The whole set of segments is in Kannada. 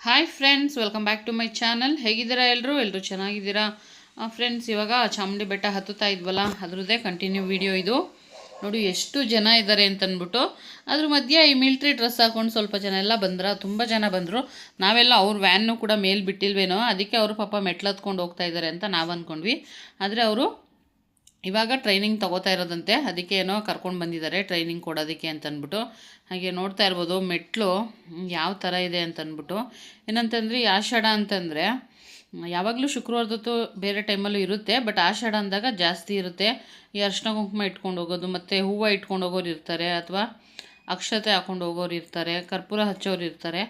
Hi friends, welcome back to my channel. ಹೇಗಿದ್ದೀರಾ ಎಲ್ಲರೂ ಚೆನ್ನಾಗಿದ್ದೀರಾ ಫ್ರೆಂಡ್ಸ್? ಇವಾಗ ಚಾಮುಂಡಿ ಬೆಟ್ಟ ಹತ್ತುತ್ತಾ ಇದ್ವಲ್ಲ, ಅದರದ್ದೇ ಕಂಟಿನ್ಯೂ ವಿಡಿಯೋ ಇದು. ನೋಡಿ ಎಷ್ಟು ಜನ ಇದ್ದಾರೆ ಅಂತಂದ್ಬಿಟ್ಟು. ಅದ್ರ ಮಧ್ಯೆ ಈ ಮಿಲ್ಟ್ರಿ ಡ್ರೆಸ್ ಹಾಕೊಂಡು ಸ್ವಲ್ಪ ಜನ ಎಲ್ಲ ತುಂಬ ಜನ ಬಂದರು. ನಾವೆಲ್ಲ ಅವ್ರ ವ್ಯಾನ್ನು ಕೂಡ ಮೇಲೆ ಬಿಟ್ಟಿಲ್ವೇನೋ, ಅದಕ್ಕೆ ಅವರು ಪಾಪ ಮೆಟ್ಲತ್ಕೊಂಡು ಹೋಗ್ತಾ ಇದ್ದಾರೆ ಅಂತ ನಾವು ಅಂದ್ಕೊಂಡ್ವಿ. ಆದರೆ ಅವರು ಇವಾಗ ಟ್ರೈನಿಂಗ್ ತೊಗೋತಾ ಇರೋದಂತೆ, ಅದಕ್ಕೆ ಏನೋ ಕರ್ಕೊಂಡು ಬಂದಿದ್ದಾರೆ ಟ್ರೈನಿಂಗ್ ಕೊಡೋದಕ್ಕೆ ಅಂತಂದ್ಬಿಟ್ಟು. ಹಾಗೆ ನೋಡ್ತಾ ಇರ್ಬೋದು ಮೆಟ್ಲು ಯಾವ ಥರ ಇದೆ ಅಂತಂದ್ಬಿಟ್ಟು. ಏನಂತಂದರೆ ಈ ಆಷಾಢ ಅಂತಂದರೆ ಯಾವಾಗಲೂ ಶುಕ್ರವಾರದತ್ತು ಬೇರೆ ಟೈಮಲ್ಲೂ ಇರುತ್ತೆ, ಬಟ್ ಆಷಾಢ ಅಂದಾಗ ಜಾಸ್ತಿ ಇರುತ್ತೆ. ಈ ಅರ್ಶಿನ ಕುಂಕುಮ ಇಟ್ಕೊಂಡು ಹೋಗೋದು, ಮತ್ತು ಹೂವು ಇಟ್ಕೊಂಡು ಹೋಗೋರು ಇರ್ತಾರೆ, ಅಥವಾ ಅಕ್ಷತೆ ಹಾಕ್ಕೊಂಡು ಹೋಗೋರು ಇರ್ತಾರೆ, ಕರ್ಪೂರ ಹಚ್ಚೋರು ಇರ್ತಾರೆ.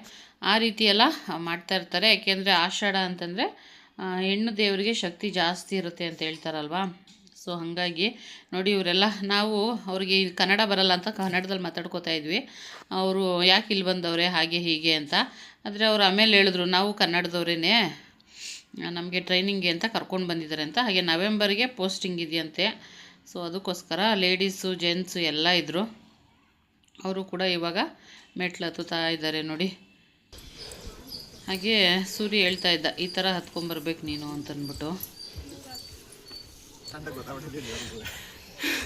ಆ ರೀತಿ ಎಲ್ಲ ಮಾಡ್ತಾ ಇರ್ತಾರೆ. ಯಾಕೆಂದರೆ ಆಷಾಢ ಅಂತಂದರೆ ಹೆಣ್ಣು ದೇವರಿಗೆ ಶಕ್ತಿ ಜಾಸ್ತಿ ಇರುತ್ತೆ ಅಂತ ಹೇಳ್ತಾರಲ್ವ. ಸೊ ಹಾಗಾಗಿ ನೋಡಿ ಇವರೆಲ್ಲ, ನಾವು ಅವ್ರಿಗೆ ಕನ್ನಡ ಬರಲ್ಲ ಅಂತ ಕನ್ನಡದಲ್ಲಿ ಮಾತಾಡ್ಕೋತಾ ಇದ್ವಿ. ಅವರು ಯಾಕೆ ಇಲ್ಲಿ ಬಂದವ್ರೆ ಹಾಗೆ ಹೀಗೆ ಅಂತ. ಆದರೆ ಅವರು ಆಮೇಲೆ ಹೇಳಿದ್ರು, ನಾವು ಕನ್ನಡದವರೇ, ನಮಗೆ ಟ್ರೈನಿಂಗ್ಗೆ ಅಂತ ಕರ್ಕೊಂಡು ಬಂದಿದ್ದಾರೆ ಅಂತ. ಹಾಗೆ ನವೆಂಬರ್ಗೆ ಪೋಸ್ಟಿಂಗ್ ಇದೆಯಂತೆ. ಸೊ ಅದಕ್ಕೋಸ್ಕರ ಲೇಡೀಸು ಜೆಂಟ್ಸು ಎಲ್ಲ ಇದ್ದರು. ಅವರು ಕೂಡ ಇವಾಗ ಮೆಟ್ಲು ಹತ್ತುತ್ತಾ ಇದ್ದಾರೆ ನೋಡಿ. ಹಾಗೆ ಸೂರ್ಯ ಹೇಳ್ತಾ ಇದ್ದ, ಈ ಥರ ಹತ್ಕೊಂಬರ್ಬೇಕು ನೀನು ಅಂತಂದ್ಬಿಟ್ಟು.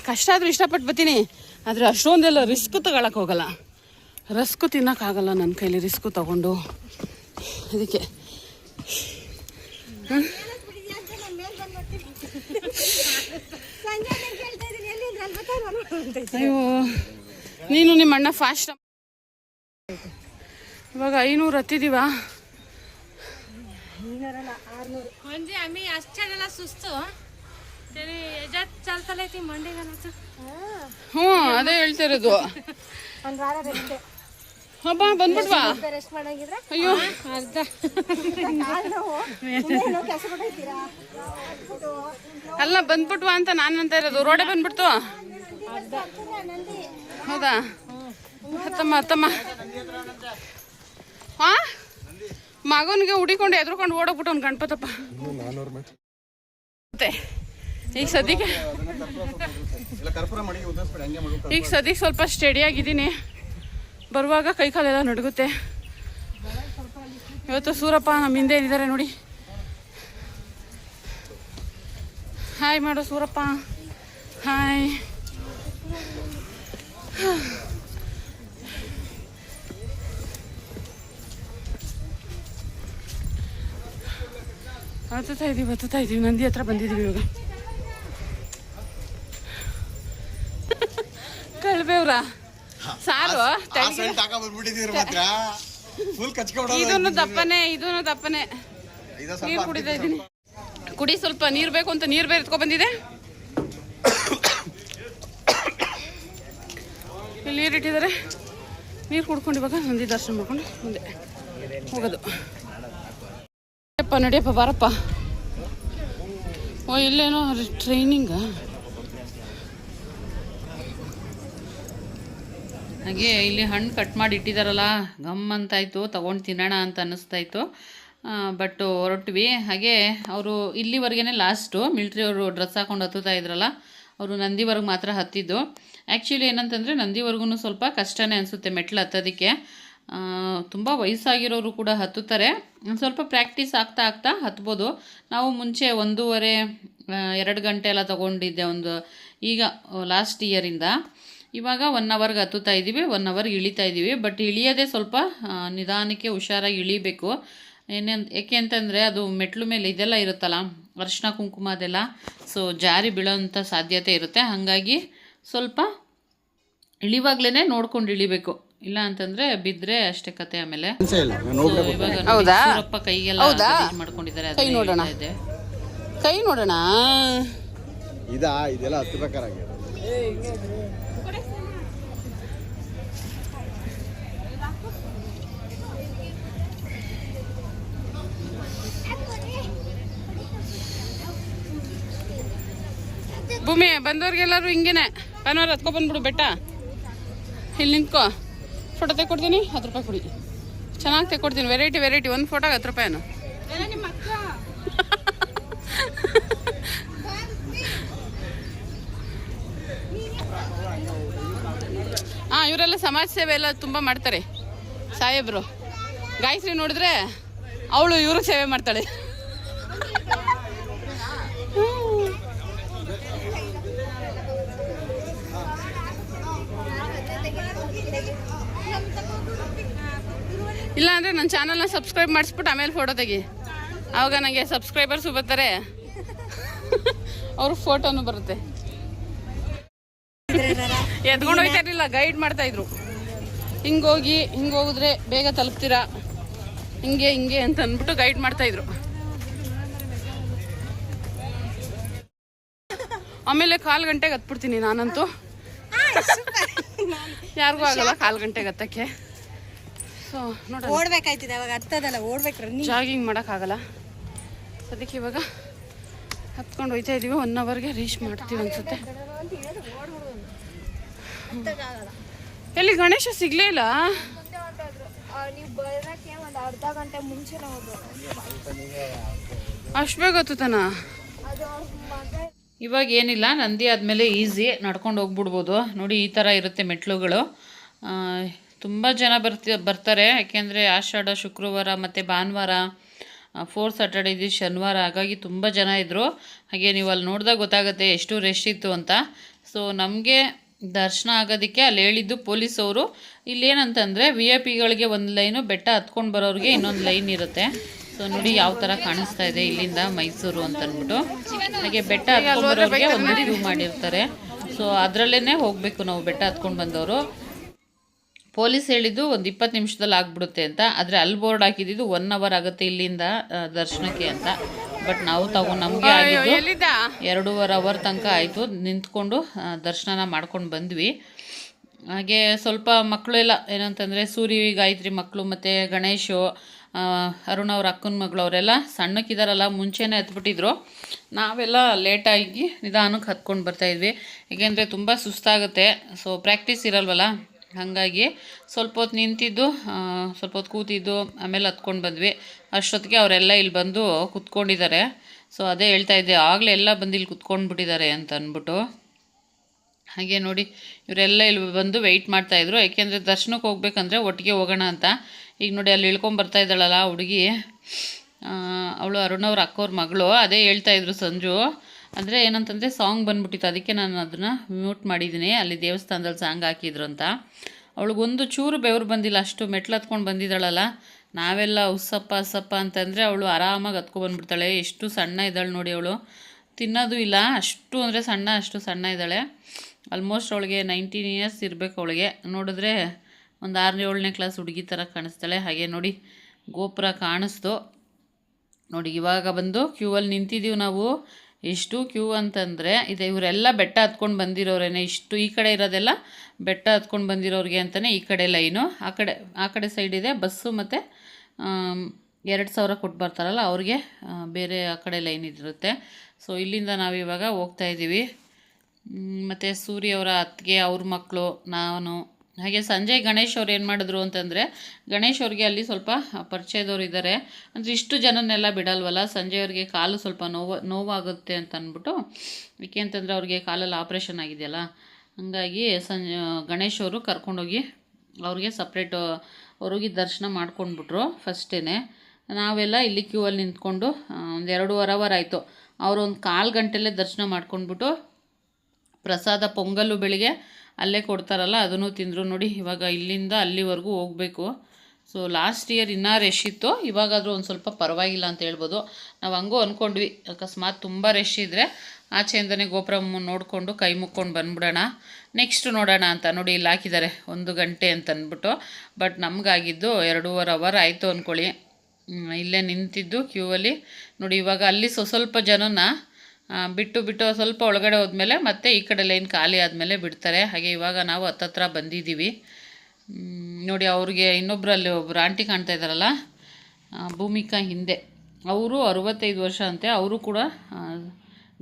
ಕಷ್ಟ ಆದರೂ ಇಷ್ಟಪಟ್ಟು ಬರ್ತೀನಿ, ಆದರೆ ಅಷ್ಟೊಂದೆಲ್ಲ ರಿಸ್ಕ್ ತಗೊಳಕ್ಕೆ ಹೋಗಲ್ಲ. ರಸ್ಕು ತಿನ್ನೋಕ್ಕಾಗಲ್ಲ ನನ್ನ ಕೈಲಿ ರಿಸ್ಕು ತಗೊಂಡು. ಅದಕ್ಕೆ ಅಯ್ಯೋ, ನೀನು ನಿಮ್ಮ ಅಣ್ಣ ಫಾಸ್ಟ್. ಇವಾಗ 500 ಹತ್ತಿದೀವ. ಹ್ಞೂ ಅದೇ ಹೇಳ್ತಿರೋದು. ಹಬ್ಬ ಬಂದ್ಬಿಟ್ವಾ? ಅಯ್ಯೋ ಅಲ್ಲ ಬಂದ್ಬಿಟ್ವಾ ಅಂತ ನಾನು ಅಂತ ಇರೋದು. ರೋಡೆ ಬಂದ್ಬಿಡ್ತು. ಹೌದಾ? ಹತ್ತಮ್ಮ ಹಾ, ಮಗನಿಗೆ ಹುಡಿಕೊಂಡು ಎದ್ರುಕೊಂಡು ಓಡೋಗ್ಬಿಟ್ಟು ಅವ್ನು ಗಣಪತಪ್ಪ. ಮತ್ತೆ ಈಗ ಸದ್ಯಕ್ಕೆ ಸ್ವಲ್ಪ ಸ್ಟಡಿ ಆಗಿದ್ದೀನಿ. ಬರುವಾಗ ಕೈ ಕಾಲೆಲ್ಲ ನಡುಗುತ್ತೆ. ಇವತ್ತು ಸೂರಪ್ಪ ನಮ್ಮ ಹಿಂದೆ ಏನಿದ್ದಾರೆ ನೋಡಿ. ಹಾಯ್ ಮಾಡೋ ಸೂರಪ್ಪ, ಹಾಯ್. ಹತ್ತುತ್ತಾ ಇದ್ದೀವಿ. ನಂದಿ ಹತ್ರ ಬಂದಿದ್ದೀವಿ ಇವಾಗ. ಕಳ್ಬೇವ್ರ ಸಾರು ಇದನ್ನು ದಪ್ಪನೆ ನೀರು ಕುಡಿತಾ ಇದ್ದೀನಿ. ಕುಡಿ, ಸ್ವಲ್ಪ ನೀರು ಬೇಕು ಅಂತ ನೀರು ಬೇರೆ ಎತ್ಕೊ ಬಂದಿದೆ. ಇಲ್ಲಿ ನೀರು ಇಟ್ಟಿದ್ದಾರೆ. ನೀರು ಕುಡ್ಕೊಂಡು ಇವಾಗ ನಂದಿ ದರ್ಶನ ಮಾಡ್ಕೊಂಡು ಮುಂದೆ ಹೋಗೋದು. ನಡಿಯಪ್ಪ ಬಾರಪ್ಪ. ಓ ಇಲ್ಲೇನೋ ಟ್ರೈನಿಂಗ. ಹಾಗೆ ಇಲ್ಲಿ ಹಣ್ಣು ಕಟ್ ಮಾಡಿ ಇಟ್ಟಿದ್ದಾರಲ್ಲ, ಗಮ್ ಅಂತಾಯಿತು, ತೊಗೊಂಡು ತಿನ್ನೋಣ ಅಂತ ಅನ್ನಿಸ್ತಾಯಿತ್ತು. ಬಟ್ ಹೊರಟ್ವಿ. ಹಾಗೆ ಅವರು ಇಲ್ಲಿವರೆಗೇ ಲಾಸ್ಟು ಮಿಲ್ಟ್ರಿ ಅವರು ಡ್ರೆಸ್ ಹಾಕೊಂಡು ಹತ್ತುತ್ತಾ ಇದ್ರಲ್ಲ, ಅವರು ನಂದಿವರೆಗೆ ಮಾತ್ರ ಹತ್ತಿದ್ದು. ಆ್ಯಕ್ಚುಲಿ ಏನಂತಂದರೆ ನಂದಿವರೆಗೂ ಸ್ವಲ್ಪ ಕಷ್ಟನೇ ಅನಿಸುತ್ತೆ ಮೆಟ್ಲು ಹತ್ತೋದಕ್ಕೆ. ತುಂಬ ವಯಸ್ಸಾಗಿರೋರು ಕೂಡ ಹತ್ತುತ್ತಾರೆ. ಸ್ವಲ್ಪ ಪ್ರಾಕ್ಟೀಸ್ ಆಗ್ತಾ ಹತ್ಬೋದು. ನಾವು ಮುಂಚೆ 1.5-2 ಗಂಟೆ ಎಲ್ಲ ತೊಗೊಂಡಿದ್ದೆ ಒಂದು, ಈಗ ಲಾಸ್ಟ್ ಇಯರಿಂದ. ಇವಾಗ 1 ಅವರ್ಗೆ ಹತ್ತುತ್ತಾ ಇದ್ದೀವಿ, 1 ಅವರ್ಗೆ ಇಳಿತಾ ಇದ್ದೀವಿ. ಬಟ್ ಇಳಿಯೋದೇ ಸ್ವಲ್ಪ ನಿಧಾನಕ್ಕೆ ಹುಷಾರಾಗಿ ಇಳಿಬೇಕು. ಏಕೆ ಅಂತಂದರೆ ಅದು ಮೆಟ್ಲು ಮೇಲೆ ಇದೆಲ್ಲ ಇರುತ್ತಲ್ಲ, ಅರಿಶಿನ ಕುಂಕುಮ ಅದೆಲ್ಲ, ಸೊ ಜಾರಿ ಬೀಳೋಂಥ ಸಾಧ್ಯತೆ ಇರುತ್ತೆ. ಹಾಗಾಗಿ ಸ್ವಲ್ಪ ಇಳಿವಾಗ್ಲೇ ನೋಡ್ಕೊಂಡು ಇಳಿಬೇಕು, ಇಲ್ಲ ಅಂತಂದರೆ ಬಿದ್ದರೆ ಅಷ್ಟೇ ಕತೆ. ಆಮೇಲೆ ಇವಾಗ ಕೈಗೆಲ್ಲ ಮಾಡ್ಕೊಂಡಿದ್ದಾರೆ. ಕೈ ನೋಡೋಣ. ಇದೆಲ್ಲ ಹತ್ತಬೇಕಾಗಿ ಭೂಮಿ ಬಂದವ್ರಿಗೆಲ್ಲರೂ ಹಿಂಗೇನೆ ಭಾನುವಾರ ಹತ್ಕೊಬಂದ್ಬಿಡು ಬೆಟ್ಟ. ಇಲ್ಲಿ ನಿಂತ್ಕೋ, ಫೋಟೋ ತೆಕ್ಕೊಡ್ತೀನಿ, 10 ರೂಪಾಯಿ ಕೊಡಿ. ಚೆನ್ನಾಗಿ ತೆಕ್ಕೊಡ್ತೀನಿ, ವೆರೈಟಿ. ಒಂದು ಫೋಟೋಗೆ 10 ರೂಪಾಯಿನು. ಹಾಂ, ಇವರೆಲ್ಲ ಸಮಾಜ ಸೇವೆ ಎಲ್ಲ ತುಂಬ ಮಾಡ್ತಾರೆ ಸಾಹೇಬ್ರು. ಗಾಯತ್ರಿ ನೋಡಿದ್ರೆ ಅವಳು ಇವರು ಸೇವೆ ಮಾಡ್ತಾಳೆ. ಇಲ್ಲ ಅಂದರೆ ನನ್ನ ಚಾನಲ್ನ ಸಬ್ಸ್ಕ್ರೈಬ್ ಮಾಡಿಸ್ಬಿಟ್ಟು ಆಮೇಲೆ ಫೋಟೋ ತೆಗಿ. ಆವಾಗ ನನಗೆ ಸಬ್ಸ್ಕ್ರೈಬರ್ಸು ಬರ್ತಾರೆ, ಅವ್ರ ಫೋಟೋನು ಬರುತ್ತೆ. ಎತ್ಕೊಂಡು ಹೋಗ್ತಾ ಇರಲಿಲ್ಲ, ಗೈಡ್ ಮಾಡ್ತಾ ಇದ್ರು. ಹಿಂಗೋಗಿ ಹೋಗಿದ್ರೆ ಬೇಗ ತಲುಪ್ತೀರಾ, ಹಿಂಗೆ ಅಂತ ಅಂದ್ಬಿಟ್ಟು ಗೈಡ್ ಮಾಡ್ತಾ ಇದ್ರು. ಆಮೇಲೆ 1/4 ಗಂಟೆಗೆ ಹತ್ಬಿಡ್ತೀನಿ ನಾನಂತೂ. ಯಾರಿಗೂ ಆಗಲ್ಲ 1/4 ಗಂಟೆಗೆ ಹತ್ತಕ್ಕೆ. ಸೊ ನೋಡಿ, ಓಡ್ಬೇಕಾಯ್ತಿದೆ ಅವಾಗ, ಹತ್ತದಲ್ಲ ಓಡ್ಬೇಕು, ಜಾಗಿಂಗ್ ಮಾಡೋಕ್ಕಾಗಲ್ಲ. ಅದಕ್ಕೆ ಇವಾಗ ಹತ್ಕೊಂಡು ಹೋಗ್ತಾ ಇದೀವಿ. 1 ಅವರ್ಗೆ ರೀಚ್ ಮಾಡ್ತೀವಿ ಅನ್ಸುತ್ತೆ. ಎಲ್ಲಿ ಗಣೇಶ ಸಿಗ್ಲೇ ಇಲ್ಲ. ಅಷ್ಟು ಬೇಗ ಹತ್ತುತ್ತಾನ? ಇವಾಗ ಏನಿಲ್ಲ, ನಂದಿ ಆದಮೇಲೆ ಈಸಿ ನಡ್ಕೊಂಡು ಹೋಗ್ಬಿಡ್ಬೋದು. ನೋಡಿ ಈ ಥರ ಇರುತ್ತೆ ಮೆಟ್ಲುಗಳು. ತುಂಬ ಜನ ಬರ್ತಾರೆ, ಯಾಕೆಂದರೆ ಆಷಾಢ ಶುಕ್ರವಾರ ಮತ್ತು ಭಾನುವಾರ, 4th ಸ್ಯಾಟರ್ಡೇ ಇದು ಶನಿವಾರ, ಹಾಗಾಗಿ ತುಂಬ ಜನ ಇದ್ದರು. ಹಾಗೆ ನೀವು ಅಲ್ಲಿ ನೋಡಿದಾಗ ಗೊತ್ತಾಗುತ್ತೆ ಎಷ್ಟು ರಶ್ ಇತ್ತು ಅಂತ. ಸೊ ನಮಗೆ ದರ್ಶನ ಆಗೋದಕ್ಕೆ ಅಲ್ಲಿ ಹೇಳಿದ್ದು ಪೊಲೀಸವರು, ಇಲ್ಲೇನಂತಂದರೆ VIP ಗಳಿಗೆ ಒಂದು ಲೈನು, ಬೆಟ್ಟ ಹತ್ಕೊಂಡು ಬರೋರಿಗೆ ಇನ್ನೊಂದು ಲೈನ್ ಇರುತ್ತೆ. ಸೊ ನೋಡಿ ಯಾವ ಥರ ಕಾಣಿಸ್ತಾ ಇದೆ ಇಲ್ಲಿಂದ ಮೈಸೂರು ಅಂತಂದ್ಬಿಟ್ಟು. ಹಾಗೆ ಬೆಟ್ಟ ಹತ್ಕೊಂಡು ಬರೋರಿಗೆ ಒಂದು ಕ್ಯೂ ಮಾಡಿರ್ತಾರೆ. ಸೊ ಅದರಲ್ಲೇ ಹೋಗಬೇಕು ನಾವು ಬೆಟ್ಟ ಹತ್ಕೊಂಡು ಬಂದವರು. ಪೊಲೀಸ್ ಹೇಳಿದ್ದು ಒಂದು 20 ನಿಮಿಷದಲ್ಲಿ ಆಗ್ಬಿಡುತ್ತೆ ಅಂತ, ಆದರೆ ಅಲ್ಲಿ ಬೋರ್ಡ್ ಹಾಕಿದ್ದು 1 ಅವರ್ ಆಗುತ್ತೆ ಇಲ್ಲಿಂದ ದರ್ಶನಕ್ಕೆ ಅಂತ. ಬಟ್ ನಾವು ನಮಗೆ ಆಗಿದ್ದು 2.5 ಅವರ್ ತನಕ ಆಯಿತು. ನಿಂತ್ಕೊಂಡು ದರ್ಶನ ಮಾಡ್ಕೊಂಡು ಬಂದ್ವಿ. ಹಾಗೆ ಸ್ವಲ್ಪ ಮಕ್ಕಳು ಎಲ್ಲ ಏನಂತಂದರೆ ಸೂರಿ, ಗಾಯತ್ರಿ ಮಕ್ಕಳು ಮತ್ತು ಗಣೇಶು, ಅರುಣ್ ಅವ್ರ ಅಕ್ಕನ ಮಗಳು ಅವರೆಲ್ಲ ಸಣ್ಣಕ್ಕಿದಾರಲ್ಲ, ಮುಂಚೆನೇ ಹತ್ಬಿಟ್ಟಿದ್ರು. ನಾವೆಲ್ಲ ಲೇಟಾಗಿ ನಿಧಾನಕ್ಕೆ ಹತ್ಕೊಂಡು ಬರ್ತಾಯಿದ್ವಿ, ಏಕೆಂದರೆ ತುಂಬ ಸುಸ್ತಾಗುತ್ತೆ. ಸೊ ಪ್ರಾಕ್ಟೀಸ್ ಇರಲ್ವಲ್ಲ, ಹಾಗಾಗಿ ಸ್ವಲ್ಪ ಹೊತ್ತು ನಿಂತಿದ್ದು, ಸ್ವಲ್ಪ ಹೊತ್ತು ಕೂತಿದ್ದು, ಆಮೇಲೆ ಹತ್ಕೊಂಡು ಬಂದ್ವಿ. ಅಷ್ಟೊತ್ತಿಗೆ ಅವರೆಲ್ಲ ಇಲ್ಲಿ ಬಂದು ಕುತ್ಕೊಂಡಿದ್ದಾರೆ. ಸೊ ಅದೇ ಹೇಳ್ತಾಯಿದ್ದೆ, ಆಗಲೇ ಎಲ್ಲ ಬಂದು ಇಲ್ಲಿ ಕುತ್ಕೊಂಡ್ಬಿಟ್ಟಿದ್ದಾರೆ ಅಂತ ಅಂದ್ಬಿಟ್ಟು. ಹಾಗೆ ನೋಡಿ ಇವರೆಲ್ಲ ಇಲ್ಲಿ ಬಂದು ವೆಯ್ಟ್ ಮಾಡ್ತಾಯಿದ್ರು, ಏಕೆಂದರೆ ದರ್ಶನಕ್ಕೆ ಹೋಗ್ಬೇಕಂದ್ರೆ ಒಟ್ಟಿಗೆ ಹೋಗೋಣ ಅಂತ. ಈಗ ನೋಡಿ ಅಲ್ಲಿ ಇಳ್ಕೊಂಬರ್ತಾ ಇದ್ದಾಳಲ್ಲ ಹುಡುಗಿ, ಅವಳು ಅರುಣ್ ಅವ್ರ ಅಕ್ಕವ್ರ ಮಗಳು. ಅದೇ ಹೇಳ್ತಾಯಿದ್ರು ಸಂಜು. ಅಂದರೆ ಏನಂತಂದರೆ ಸಾಂಗ್ ಬಂದ್ಬಿಟ್ಟಿತ್ತು, ಅದಕ್ಕೆ ನಾನು ಅದನ್ನು ಮ್ಯೂಟ್ ಮಾಡಿದ್ದೀನಿ. ಅಲ್ಲಿ ದೇವಸ್ಥಾನದಲ್ಲಿ ಸಾಂಗ್ ಹಾಕಿದ್ರು ಅಂತ. ಅವಳಿಗೊಂದು ಚೂರು ಬೆವರು ಬಂದಿಲ್ಲ, ಅಷ್ಟು ಮೆಟ್ಲು ಹತ್ಕೊಂಡು ಬಂದಿದ್ದಾಳಲ್ಲ. ನಾವೆಲ್ಲ ಉಸ್ಸಪ್ಪ ಅಂತಂದರೆ ಅವಳು ಆರಾಮಾಗಿ ಹತ್ಕೊಬಂದ್ಬಿಡ್ತಾಳೆ. ಎಷ್ಟು ಸಣ್ಣ ಇದ್ದಾಳೆ ನೋಡಿ, ಅವಳು ತಿನ್ನೋದು ಇಲ್ಲ, ಅಷ್ಟು ಅಂದರೆ ಅಷ್ಟು ಸಣ್ಣ ಇದ್ದಾಳೆ. ಆಲ್ಮೋಸ್ಟ್ ಅವಳಿಗೆ 19 ಇಯರ್ಸ್ ಇರಬೇಕು. ಅವಳಿಗೆ ನೋಡಿದ್ರೆ ಒಂದು 6ನೇ-7ನೇ ಕ್ಲಾಸ್ ಹುಡುಗಿ ಥರ ಕಾಣಿಸ್ತಾಳೆ. ಹಾಗೆ ನೋಡಿ ಗೋಪುರ ಕಾಣಿಸ್ತು ನೋಡಿ. ಇವಾಗ ಬಂದು ಕ್ಯೂವಲ್ಲಿ ನಿಂತಿದ್ದೀವಿ ನಾವು. ಎಷ್ಟು ಕ್ಯೂ ಅಂತಂದರೆ ಇದೆ, ಇವರೆಲ್ಲ ಬೆಟ್ಟ ಹತ್ಕೊಂಡು ಬಂದಿರೋರೇನೆ. ಇಷ್ಟು ಈ ಕಡೆ ಇರೋದೆಲ್ಲ ಬೆಟ್ಟ ಹತ್ಕೊಂಡು ಬಂದಿರೋರಿಗೆ ಅಂತಲೇ ಈ ಕಡೆ ಲೈನು. ಆ ಕಡೆ ಸೈಡ್ ಇದೆ ಬಸ್ಸು, ಮತ್ತು 2,000 ಕೊಟ್ಟು ಬರ್ತಾರಲ್ಲ ಅವ್ರಿಗೆ ಬೇರೆ ಆ ಕಡೆ ಲೈನ್ ಇರುತ್ತೆ. ಸೊ ಇಲ್ಲಿಂದ ನಾವು ಇವಾಗ ಹೋಗ್ತಾಯಿದ್ದೀವಿ. ಮತ್ತು ಸೂರ್ಯವರ ಅತ್ತಿಗೆ, ಅವ್ರ ಮಕ್ಕಳು, ನಾನು. ಹಾಗೆ ಸಂಜಯ್ ಗಣೇಶ್ ಅವ್ರು ಏನು ಮಾಡಿದ್ರು ಅಂತಂದರೆ, ಗಣೇಶ್ ಅವ್ರಿಗೆ ಅಲ್ಲಿ ಸ್ವಲ್ಪ ಪರಿಚಯದವ್ರು ಇದ್ದಾರೆ. ಅಂದರೆ ಇಷ್ಟು ಜನನ್ನೆಲ್ಲ ಬಿಡಲ್ವಲ್ಲ, ಸಂಜಯ್ ಅವ್ರಿಗೆ ಕಾಲು ಸ್ವಲ್ಪ ನೋವಾಗುತ್ತೆ ಅಂತ ಅಂದ್ಬಿಟ್ಟು. ಏಕೆ ಅಂತಂದರೆ ಅವ್ರಿಗೆ ಕಾಲಲ್ಲಿ ಆಪ್ರೇಷನ್ ಆಗಿದೆಯಲ್ಲ, ಹಾಗಾಗಿ ಗಣೇಶ್ ಅವರು ಕರ್ಕೊಂಡೋಗಿ ಅವ್ರಿಗೆ ಸಪ್ರೇಟು ಅವ್ರಿಗೆ ದರ್ಶನ ಮಾಡ್ಕೊಂಡ್ಬಿಟ್ರು ಫಸ್ಟೇ. ನಾವೆಲ್ಲ ಇಲ್ಲಿ ಕ್ಯೂವಲ್ಲಿ ನಿಂತ್ಕೊಂಡು ಒಂದು 2.5 ಅವರ್ ಆಯಿತು. ಅವರು ಒಂದು 1/4 ಗಂಟೆಯಲ್ಲೇ ದರ್ಶನ ಮಾಡ್ಕೊಂಡ್ಬಿಟ್ಟು ಪ್ರಸಾದ ಪೊಂಗಲ್ಲು ಬೆಳಿಗ್ಗೆ ಅಲ್ಲೇ ಕೊಡ್ತಾರಲ್ಲ, ಅದನ್ನು ತಿಂದರು ನೋಡಿ. ಇವಾಗ ಇಲ್ಲಿಂದ ಅಲ್ಲಿವರೆಗೂ ಹೋಗಬೇಕು. ಸೊ ಲಾಸ್ಟ್ ಇಯರ್ ಇನ್ನೂ ರಶ್ ಇತ್ತು, ಇವಾಗಾದರೂ ಒಂದು ಸ್ವಲ್ಪ ಪರವಾಗಿಲ್ಲ ಅಂತ ಹೇಳ್ಬೋದು. ನಾವು ಹಂಗೂ ಅಂದ್ಕೊಂಡ್ವಿ, ಅಕಸ್ಮಾತ್ ತುಂಬ ರಶ್ ಇದ್ದರೆ ಆಚೆಯಿಂದನೇ ಗೋಪುರ ನೋಡಿಕೊಂಡು ಕೈ ಮುಕ್ಕೊಂಡು ಬಂದ್ಬಿಡೋಣ, ನೆಕ್ಸ್ಟ್ ನೋಡೋಣ ಅಂತ. ನೋಡಿ ಇಲ್ಲಿ ಹಾಕಿದ್ದಾರೆ 1 ಗಂಟೆ ಅಂತ ಅಂದ್ಬಿಟ್ಟು. ಬಟ್ ನಮಗಾಗಿದ್ದು 2.5 ಅವರ್ ಆಯಿತು ಅಂದ್ಕೊಳ್ಳಿ. ಇಲ್ಲೇ ನಿಂತಿದ್ದು ಕ್ಯೂವಲ್ಲಿ ನೋಡಿ. ಇವಾಗ ಅಲ್ಲಿ ಸ್ವಲ್ಪ ಜನನ ಬಿಟ್ಟು ಸ್ವಲ್ಪ ಒಳಗಡೆ ಹೋದ್ಮೇಲೆ ಮತ್ತೆ ಈ ಕಡೆ ಲೈನ್ ಖಾಲಿ ಆದಮೇಲೆ ಬಿಡ್ತಾರೆ. ಹಾಗೆ ಇವಾಗ ನಾವು ಹತ್ತತ್ರ ಬಂದಿದ್ದೀವಿ ನೋಡಿ. ಅವ್ರಿಗೆ ಇನ್ನೊಬ್ಬರಲ್ಲಿ ಒಬ್ಬರು ಆಂಟಿ ಕಾಣ್ತಾ ಇದ್ದಾರಲ್ಲ, ಭೂಮಿಕಾ ಹಿಂದೆ, ಅವರು 65 ವರ್ಷ ಅಂತೆ. ಅವರು ಕೂಡ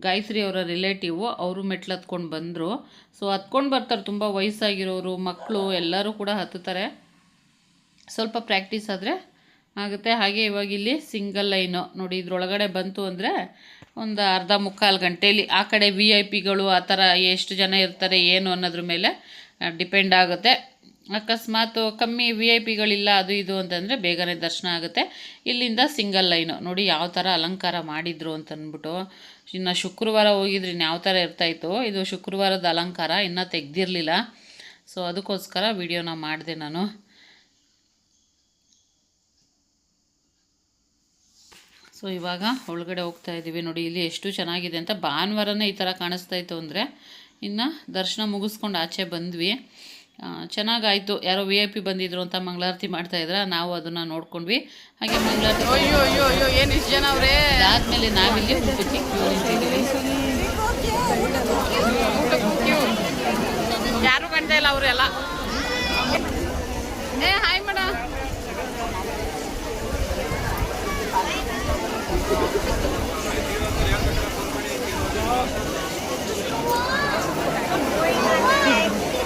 ಗಾಯತ್ರಿ ಅವರ ರಿಲೇಟಿವು. ಅವರು ಮೆಟ್ಲು ಹತ್ಕೊಂಡು ಬಂದರು. ಸೊ ಹತ್ಕೊಂಡು ಬರ್ತಾರೆ, ತುಂಬ ವಯಸ್ಸಾಗಿರೋರು, ಮಕ್ಕಳು ಎಲ್ಲರೂ ಕೂಡ ಹತ್ತುತ್ತಾರೆ. ಸ್ವಲ್ಪ ಪ್ರಾಕ್ಟೀಸ್ ಆದರೆ ಆಗುತ್ತೆ. ಹಾಗೆ ಇವಾಗ ಇಲ್ಲಿ ಸಿಂಗಲ್ ಲೈನು ನೋಡಿ, ಇದ್ರೊಳಗಡೆ ಬಂತು ಅಂದರೆ ಒಂದು 1/2-3/4 ಗಂಟೆಯಲ್ಲಿ ಆ ಕಡೆ VIP ಗಳು ಆ ಥರ ಎಷ್ಟು ಜನ ಇರ್ತಾರೆ ಏನು ಅನ್ನೋದ್ರ ಮೇಲೆ ಡಿಪೆಂಡ್ ಆಗುತ್ತೆ. ಅಕಸ್ಮಾತ್ ಕಮ್ಮಿ VIP ಗಳಿಲ್ಲ ಅದು ಇದು ಅಂತಂದರೆ ಬೇಗನೆ ದರ್ಶನ ಆಗುತ್ತೆ. ಇಲ್ಲಿಂದ ಸಿಂಗಲ್ ಲೈನು ನೋಡಿ ಯಾವ ಥರ ಅಲಂಕಾರ ಮಾಡಿದರು ಅಂತಂದ್ಬಿಟ್ಟು. ಇನ್ನು ಶುಕ್ರವಾರ ಹೋಗಿದ್ರೆ ಯಾವ ಥರ ಇರ್ತಾಯಿತ್ತು, ಇದು ಶುಕ್ರವಾರದ ಅಲಂಕಾರ ಇನ್ನೂ ತೆಗ್ದಿರಲಿಲ್ಲ. ಸೊ ಅದಕ್ಕೋಸ್ಕರ ವಿಡಿಯೋನ ಮಾಡಿದೆ ನಾನು. ಸೊ ಇವಾಗ ಒಳಗಡೆ ಹೋಗ್ತಾ ಇದ್ದೀವಿ. ನೋಡಿ ಇಲ್ಲಿ ಎಷ್ಟು ಚೆನ್ನಾಗಿದೆ ಅಂತ. ಭಾನುವಾರನೇ ಈ ಥರ ಕಾಣಿಸ್ತಾ ಇತ್ತು ಅಂದರೆ ಇನ್ನು ದರ್ಶನ ಮುಗಿಸ್ಕೊಂಡು ಆಚೆ ಬಂದ್ವಿ. ಚೆನ್ನಾಗಾಯಿತು. ಯಾರೋ VIP ಬಂದಿದ್ರು ಅಂತ ಮಂಗಳಾರತಿ ಮಾಡ್ತಾಯಿದ್ರೆ ನಾವು ಅದನ್ನು ನೋಡ್ಕೊಂಡ್ವಿ. ಹಾಗೆ ಮಂಗಳಾರತಿ ಅಯ್ಯೋ ಅಯ್ಯೋ ಅಯ್ಯೋ ಏನು ಇಷ್ಟು ಜನ ಅವರೇ. ಅದಾದಮೇಲೆ ನಾವಿಲ್ಲಿ ಊಟಕ್ಕೆ ಕ್ಯೂ ನಿಂತಿದ್ದೀವಿ. ಯಾರು ಕಾಣ್ತಾ ಇಲ್ಲ ಅವರೆಲ್ಲ. Hi madam.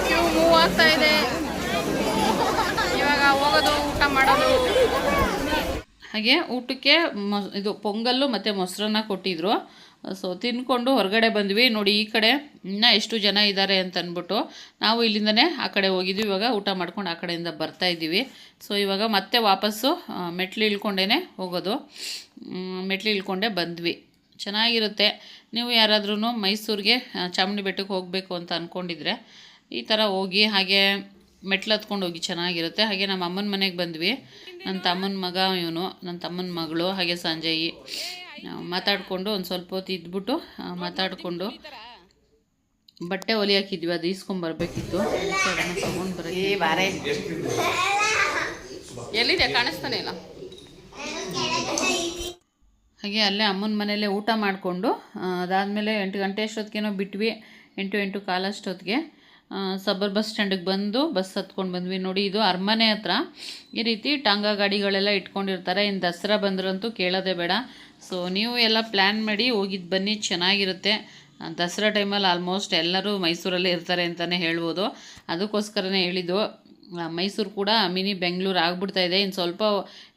ಕ್ಯೂ ಮೂವ್ ಆಗ್ತಾ ಇದೆ. ಇವಾಗ ಹೋಗೋದು, ಊಟ ಮಾಡೋದು. ಹಾಗೆ ಊಟಕ್ಕೆ ಇದು ಪೊಂಗಲ್ಲು ಮತ್ತು ಮೊಸರನ್ನ ಕೊಟ್ಟಿದ್ರು. ಸೊ ತಿಂದ್ಕೊಂಡು ಹೊರಗಡೆ ಬಂದ್ವಿ. ನೋಡಿ ಈ ಕಡೆ ಇನ್ನೂ ಎಷ್ಟು ಜನ ಇದ್ದಾರೆ ಅಂತ ಅಂದ್ಬಿಟ್ಟು ನಾವು ಇಲ್ಲಿಂದನೇ ಆ ಕಡೆ ಹೋಗಿದ್ವಿ. ಇವಾಗ ಊಟ ಮಾಡ್ಕೊಂಡು ಆ ಕಡೆಯಿಂದ ಬರ್ತಾ ಇದ್ದೀವಿ. ಸೊ ಇವಾಗ ಮತ್ತೆ ವಾಪಸ್ಸು ಮೆಟ್ಲು ಇಳ್ಕೊಂಡೇ ಹೋಗೋದು. ಮೆಟ್ಲು ಇಳ್ಕೊಂಡೇ ಬಂದ್ವಿ. ಚೆನ್ನಾಗಿರುತ್ತೆ. ನೀವು ಯಾರಾದ್ರೂ ಮೈಸೂರಿಗೆ ಚಾಮುಂಡಿ ಬೆಟ್ಟಕ್ಕೆ ಹೋಗಬೇಕು ಅಂತ ಅಂದ್ಕೊಂಡಿದ್ರೆ ಈ ಥರ ಹೋಗಿ, ಹಾಗೆ ಮೆಟ್ಲು ಹತ್ಕೊಂಡು ಹೋಗಿ, ಚೆನ್ನಾಗಿರುತ್ತೆ. ಹಾಗೆ ನಮ್ಮ ಅಮ್ಮನ ಮನೆಗೆ ಬಂದ್ವಿ. ನನ್ನ ತಮ್ಮನ ಮಗ ಇವನು, ನನ್ನ ತಮ್ಮನ ಮಗಳು, ಹಾಗೆ ಸಂಜಯ್ ಮಾತಾಡಿಕೊಂಡು ಒಂದು ಸ್ವಲ್ಪ ಹೊತ್ತು ಇದ್ಬಿಟ್ಟು ಮಾತಾಡಿಕೊಂಡು ಬಟ್ಟೆ ಹೊಲಿ ಹಾಕಿದ್ವಿ. ಅದು ಈಸ್ಕೊಂಬರ್ಬೇಕಿತ್ತು. ಅದನ್ನು ತೊಗೊಂಡು ಬರೋಕ್ಕೆ ಎಲ್ಲಿದೆ ಕಾಣಿಸ್ತಾನೆ ಇಲ್ಲ. ಹಾಗೆ ಅಲ್ಲೇ ಅಮ್ಮನ ಮನೆಯಲ್ಲೇ ಊಟ ಮಾಡಿಕೊಂಡು ಅದಾದಮೇಲೆ 8 ಗಂಟೆ ಅಷ್ಟೊತ್ತಿಗೇನೋ ಬಿಟ್ವಿ. 8:15 ಅಷ್ಟೊತ್ತಿಗೆ ಸಬರ್ ಬಸ್ ಸ್ಟ್ಯಾಂಡಿಗೆ ಬಂದು ಬಸ್ ಹತ್ಕೊಂಡು ಬಂದ್ವಿ. ನೋಡಿ ಇದು ಅರಮನೆ ಹತ್ರ ಈ ರೀತಿ ಟಾಂಗಾ ಗಾಡಿಗಳೆಲ್ಲ ಇಟ್ಕೊಂಡಿರ್ತಾರೆ. ಇನ್ನು ದಸರಾ ಬಂದ್ರಂತೂ ಕೇಳೋದೇ ಬೇಡ. ಸೊ ನೀವು ಎಲ್ಲ ಪ್ಲ್ಯಾನ್ ಮಾಡಿ ಹೋಗಿದ್ದು ಬನ್ನಿ, ಚೆನ್ನಾಗಿರುತ್ತೆ. ದಸರಾ ಟೈಮಲ್ಲಿ ಆಲ್ಮೋಸ್ಟ್ ಎಲ್ಲರೂ ಮೈಸೂರಲ್ಲೇ ಇರ್ತಾರೆ ಅಂತಲೇ ಹೇಳ್ಬೋದು. ಅದಕ್ಕೋಸ್ಕರನೇ ಹೇಳಿದ್ದು. ಮೈಸೂರು ಕೂಡ ಮಿನಿ ಬೆಂಗಳೂರು ಆಗ್ಬಿಡ್ತಾ ಇದೆ. ಇನ್ನು ಸ್ವಲ್ಪ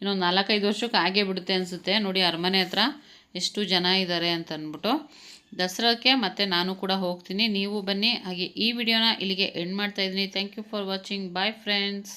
ಇನ್ನೊಂದು 4-5 ವರ್ಷಕ್ಕೆ ಆಗೇ ಬಿಡುತ್ತೆ ಅನಿಸುತ್ತೆ. ನೋಡಿ ಅರಮನೆ ಹತ್ರ ಎಷ್ಟು ಜನ ಇದ್ದಾರೆ ಅಂತ ಅಂದ್ಬಿಟ್ಟು. ದಸರಾಕ್ಕೆ ಮತ್ತೆ ನಾನು ಕೂಡ ಹೋಗ್ತೀನಿ, ನೀವು ಬನ್ನಿ. ಹಾಗೆ ಈ ವಿಡಿಯೋನ ಇಲ್ಲಿಗೆ ಎಂಡ್ ಮಾಡ್ತಾಯಿದ್ದೀನಿ. Thank you for watching. Bye friends.